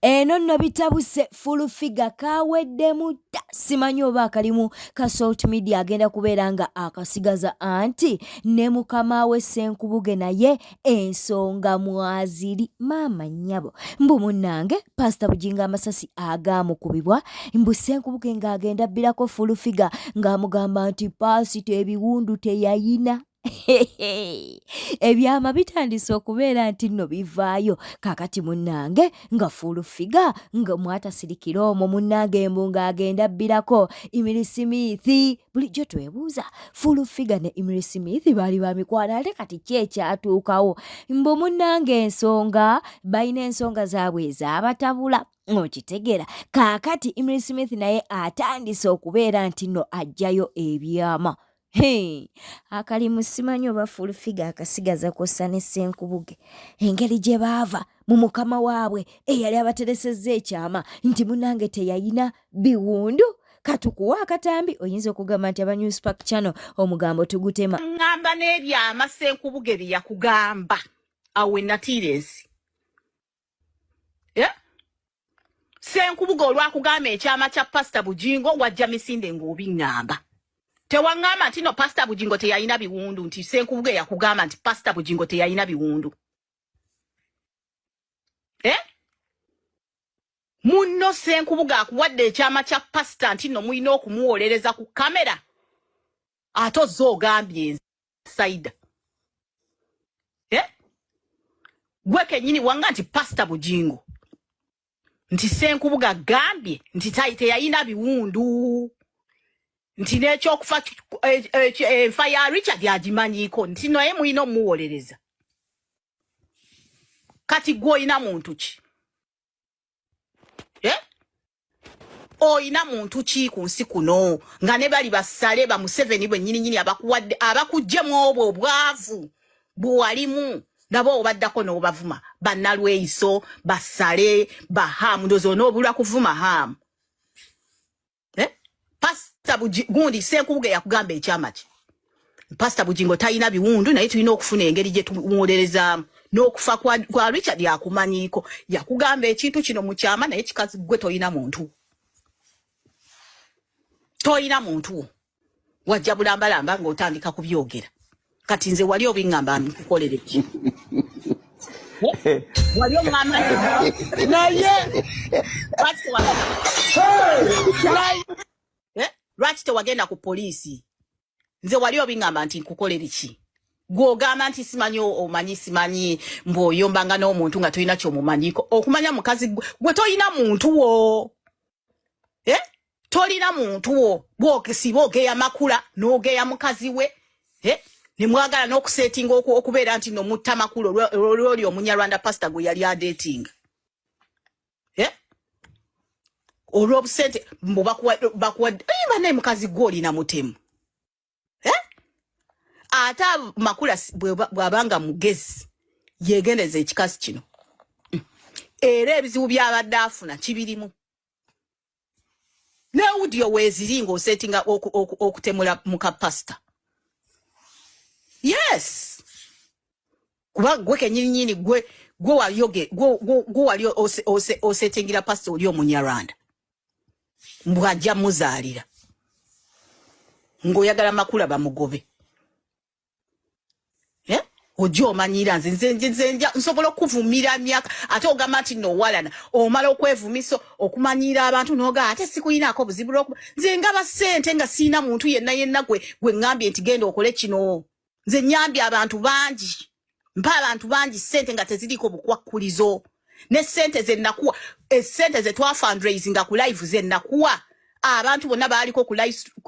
Eno nno bitabuse full figure kaweddemu dda simanyi oba akalimu ka Salt Media agenda kubeera nga akasigaza anti ne mukama we Ssenkubuge naye ensonga mwaziri maama nnyabo mbu munnange Pastor Bujinga amasasi agaamukubibwa mbu Ssenkubuge ng'agenda abbirako full figure ng'amugamba nti paasita ebiwundu teyayina. Ebyama bitandise okubeera nti nno bivaayo kakati munnange nga full figure nga mwatasirikira omwo munnange mbu ng'agenda abbirako Emily Smith. Bulijjo twebuuza full figure ne Emily Smith baali ba mikwano ate kati ki ekyatuukawo mbu munnange ensonga balina ensonga zaabwe ezaabatabula okitegeera kaakati Emily Smith naye atandise okubeera nti nno ajjayo ebyama. Akalimu simanyi oba full figure akasigaza kossa ne Ssenkubuge engeri gye baava mu mukama waabwe eyali abateresezza ekyama nti munnange teyayina biwundu. Katukuwa akatambi oyinza okugamba nti aba Newspark Channel omugambo tugutema. Ngamba n'ebyama Ssenkubuge bye yakugamba awe natirensi. Ssenkubuge olwakugamba ekyama kya Pastor Bujingo wajja misinde ng'obiŋŋamba. Tewangama nti no Pastor Bujingo teyayina biwundu nti Ssenkubuge yakugamba nti Pastor Bujingo teyayina biwundu. Munno Ssenkubuge akuwadde ekyama kya Pastor nti no mulina okumuwolereza ku kamera. Ate ozze ogambye Saida. Gwe kennyini wanga nti Pastor Bujingo nti Ssenkubuge agambye nti teyayina biwundu. Nti n'ekyokufa enfa ya Richard agimanyiiko nti naye mulina omuwolereza. Kati gwe oyina muntu ki? Oyina muntu ki ku nsi kuno nga ne bali basale ba Museveni bwennyini abakuwadde abakuggye obwo obwavu bwalimu nabo obaddako n'obavuma bannalweyiso basale bahamu ndozo n'obulwa kuvuma hamu. Gundi Ssenkubuge yakugamba ekyama ki? Pastor Bujingo tayina biwundu naye tulina okufuna engeri gye tumuwolerezaamu. N'okufa kwa Richard yakumanyiiko yakugamba ekintu kino mu kyama naye kikazi gwe toyina muntu. Toyina muntu. Wajja bulambalamba ng'otandika kubyogera. Kati nze wali obiŋŋamba nkukolere ki? Wali omwama naye lwaki tewagenda ku poliisi? Nze wali obiŋŋamba nti nkukolere ki? Gw'ogamba nti simanyi omanyi simanyi mbw'oyombanga n'omuntu nga tolina ky'omumanyiiko. Okumanya mukazi gwe toyina muntu wo. Tolina muntu wo. Bw'okisiba ogeya makula n'ogeya mukazi we. Ne mwagala n'okuseetinga okubeera nti no mutta makulu olw'oli Omunyarwanda Pastor gwe yali adeetinga. Olw'obusente mbu bakuwadde banaye mukazi gwe olina mutemu. Ate makula bw'abanga mugezi yeegendeza ekikazi kino. Era ebizibu by'abadde afuna kibirimu. Ne audio weeziri ng'oseetinga okutemula muka Pastor. Yes. Kuba gwe kennyini gwe wali osetingira Pastor oli Omunyarwanda. Mbwajja muzaalira. Ng'oyagala makula bamugobe. Ojja omanyira nze nsobola okuvumira myaka ate ogamba nti nowalana omala okwevumisa okumanyira abantu noga ate sikuyinaako buzibu nze ngaba ssente nga siina muntu yenna gwe ngambye nti genda okole kino. Nze nyambye abantu bangi. Mpa abantu bangi ssente nga teziriko bukwakkulizo. Ne ssente ze nakuwa essente ze twa fundraising ku live ze nakuwa. Abantu bonna baaliko ku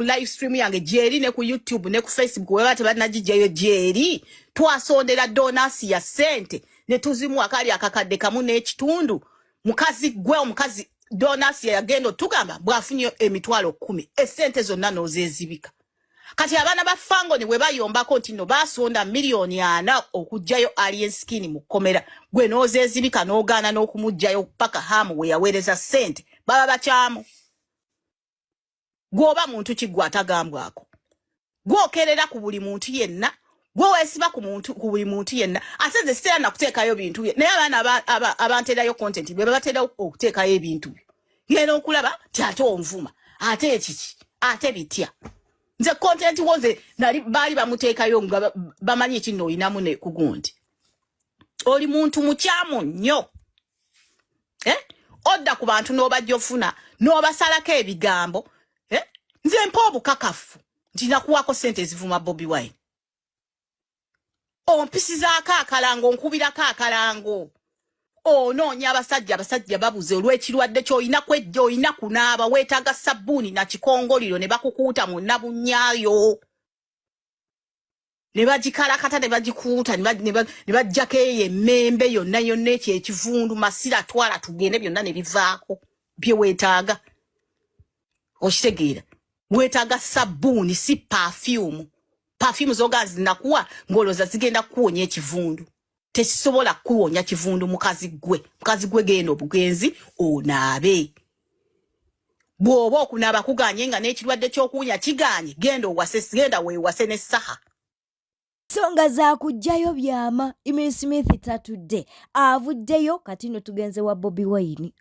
live stream yange jeri ne ku YouTube ne ku Facebook weba tebanagijjayo jeri. Twasondera donasi ya ssente ne tuzimu akali akakadde kamu n'ekitundu. Mukazi gwe omukazi donasi yagenda tugamba bwafunye emitwalo 10. Essente zonna n'ozezibika. Kati abaana ba Fangoni we bayombako nti no basonda miliyoni 4 okujjayo alien skin mu komera. Gwe n'ozezibika n'ogaana n'okumujjayo paka hamu we yaweereza ssente. Baba bakyamu. Gwoba muntu ki gwatagambwako. Gwokerera ku buli muntu yenna gwe weesiba ku buli muntu yenna ate nze sitera nakuteekayo bintu bye naye abaana abanteerayo content be babatera okuteekayo ebintu bye ngenda okulaba ti ate onvuma ate ekiki ate bitya nze content woze baali bamuteekayo nga bamanyi eki nno oyinamu ne kugundi oli muntu mukyamu nnyo odda ku bantu n'obajja ofuna n'obasalako ebigambo nze mpa obukakafu nti nakuwako sente ezivuma Bobi Wine ompisizaako akalango onkubirako akalango onoonya abasajja babuze olw'ekirwadde ky'olina kwejja olina kunaaba weetaaga sabbuuni na kikongoliro ne bakukuuta mu nnabunyaayo ne bagikalakata ne bagikuuta ne bajjako eyo emmembe yonna ekyo ekivundu masira twala tugende byonna ne bivaako bye weetaaga okitegeera weetaaga sabbuuni si perfume zoga zinakuwa ngoloza zigenda kuwonya ekivundu tekisobola kuwonya kivundu mukazi gwe genda obugenzi onaabe bw'oba okunaaba kuganye nga n'ekirwadde ky'okuwunya kiganye genda weewase n'essaha songa za kujjayo byama Emily Smith tatudde avuddeyo kati nno tugenze wa Bobi Wine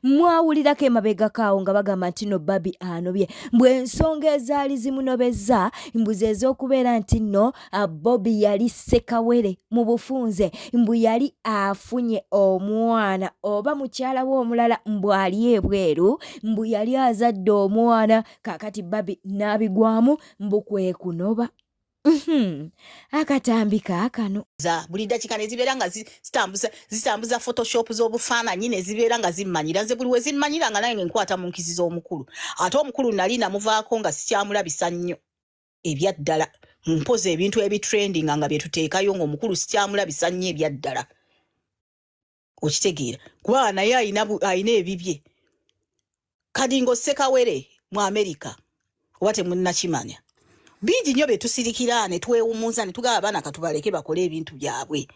mwawulirako emabega kaawo nga bagamba nti nno Babi anobye bw'ensonga ezaali zimunobeza mbuzi ez'okubeera nti nno Bobi yali sekawere mu bufunze mbu yali afunye omwana oba mukyala we omulala mbu ali ebweru mbu yali azadde omwana kakati Babi n'abigwamu mbu kwe kunoba akatambi kaakano buli dakiika ne zibeera nga zitambuza photoshop z'obufaananyi ne zibeera nga zimmanyira nze buli we zimmanyira nga naye nkwata mu nkizi z'omukulu ate omukulu nali namuvaako nga sikyamulabisa nnyo ebyaddala mpoza ebintu ebitrendinga nga bye tuteekayo ng'omukulu sikyamulabisa nnyo ebyaddala okitegeera kuba naye ayina ebibye kadingo Sekawere mu Amerika oba temunnakimanya bingi nnyo betusirikira ne twewumuza ne tugaba abaana katubaleke bakole ebintu byabwe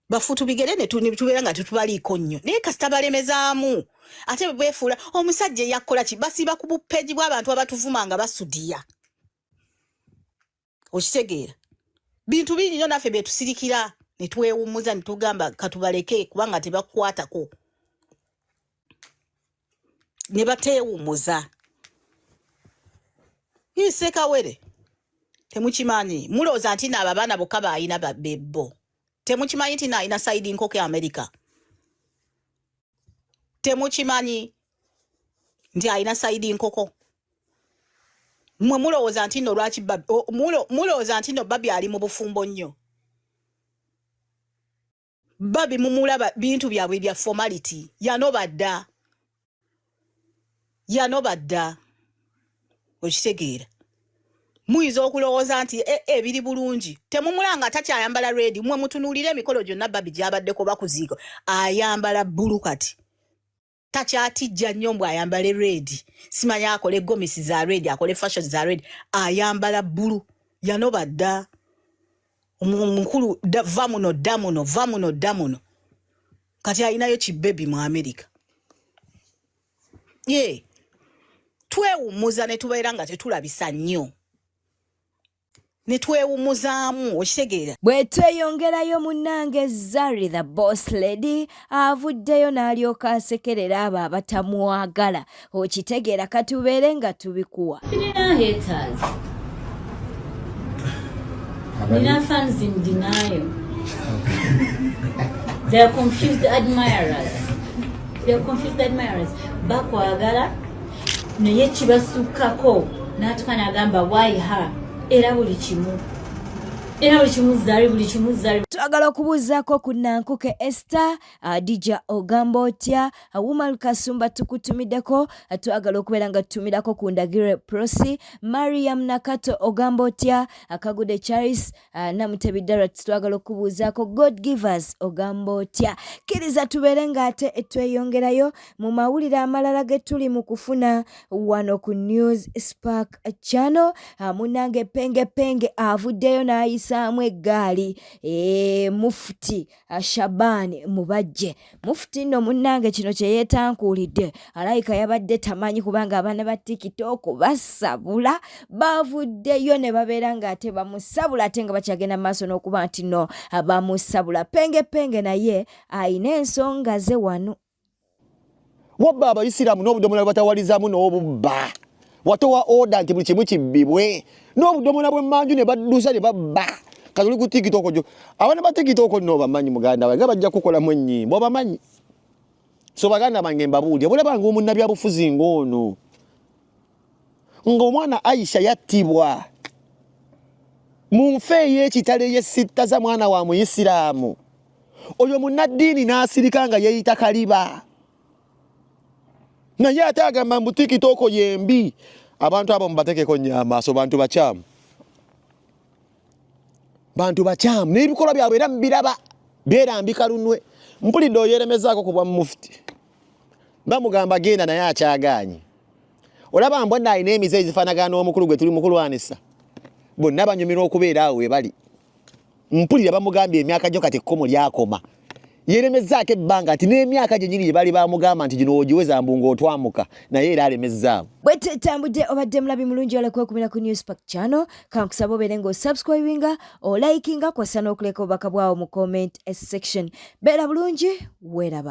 bafutu bigere ne tubeera nga tetubaliiko nnyo naye kasita balemezaamu ate beefuula omusajja yakkola ki basiba ku bupeegi bw'abantu abatuvuma nga basudiya okitegeera bintu bingi nnyo naffe betusirikira ne twewumuza ne tugamba katubaleke kubanga tebakukwatako ne bateewumuza Sekawere temukimanyi mulooza nti n'abo abaana bokka baayina babbo temukimanyi nti n'ayina saidi nkoko ya Amerika temukimanyi nti ayina saidi nkoko mmwe mulowooza nti nno lwaki mulowooza nti nno Babi ali mu bufumbo nnyo Babi mumulaba bintu byabwe bya formality yanobadda okitegeera muyinza okulowooza nti ebiri bulungi temumulanga takyayambala red mwe mutunuulire emikolo gyonna Babi gy'abaddeko bakuziiko ayambala bbulu kati takyatijja nnyo mbw ayambale red simanyi akole gomisi za red akole fashion za red ayambala bbulu yanobadda omukulu va muno dda kati ayinayo kibebi mu Amerika twewumuza ne tubeera nga tetulabisa nnyo ne twewumuzaamu okitegeera bwe tweyongerayo munnange Zari the boss lady avuddeyo n'alyoka asekerera abo abatamwagala okitegeera katubeere nga tubikuwa Nina fans in denial. They are confused admirers. Bakwagala naye kibasukkako n'atukana agamba why her era buli kimu Zari twagala okubuuzaako ku Nankuke Esther Adija ogamba otya Woman Kasumba tukutumiddeko twagala okubeera nga tutumirako ku Ndagire Prosi Mariam Nakato ogamba otya Kagude Charis Namutebi Darat twagala okubuuzaako God Givers ogamba otya kiriza tubeere nga ate tweyongerayo mu mawulire amalala ge tuli mu kufuna wano ku News Spark Channel munange penge avuddeyo n'ayisa bamussaamu eggaali mufuti Shaban Mubajje. Mufuti nno munnange kino kye yeetankuulidde alayika yabadde tamanyi kubanga abaana ba TikTok basabula bavuddeyo ne babeera ng'ate bamusabula ate nga bakyagenda mu maaso n'okuba nti no bamusabula penge naye ayina ensonga ze wano. Wabba abayisiraamu n'obudomola batawalizaamu n'obubba watowa oda nti buli kimu kibbibwe n'obudomola bw'emmanju ne baddusa ne babba katuli ku TikTok jo abaana ba TikTok nno bamanyi muganda wange bajja kukolamu ennyimba obamanyi so baganda bange mbabuulye bulabanga omunnabyabufuzi ng'ono ng'omwana Aisha yattibwa mu nfe ey'ekitale y'essitta za mwana wa muyisiraamu oyo munnaddiini n'asirika nga yeeyita Kaliba naye ate agamba mbu TikTok yembi abantu abo mubatekeko nnyamaaso bantu bakyamu n'ebikolwa byabwe era mbiraba byerambika lunwe mpulidde oyeremezaako ku bwa Mufti bamugamba genda naye akyagaanye olaba mbonna alina emize ezifaanagana n'omukulu gwe tuli mukulwanisa bonna banyumirwa okubeera awo we bali mpulira bamugambye emyaka gyo kati ekkomo lyakoma yeremezaako ebbanga nti n'emyaka gye nyini gye bali bamugamba nti gino ogiweza mbu ng'otwamuka naye era alemezzaamu. Bwe tetambudde obadde mulabi mulungi olakwekuumira ku Newspark channel kankusaba obeere ng'osubscribinga olikinga kw'ossa n'okuleka obubaka bwawo mu comment section. Beera bulungi weeraba.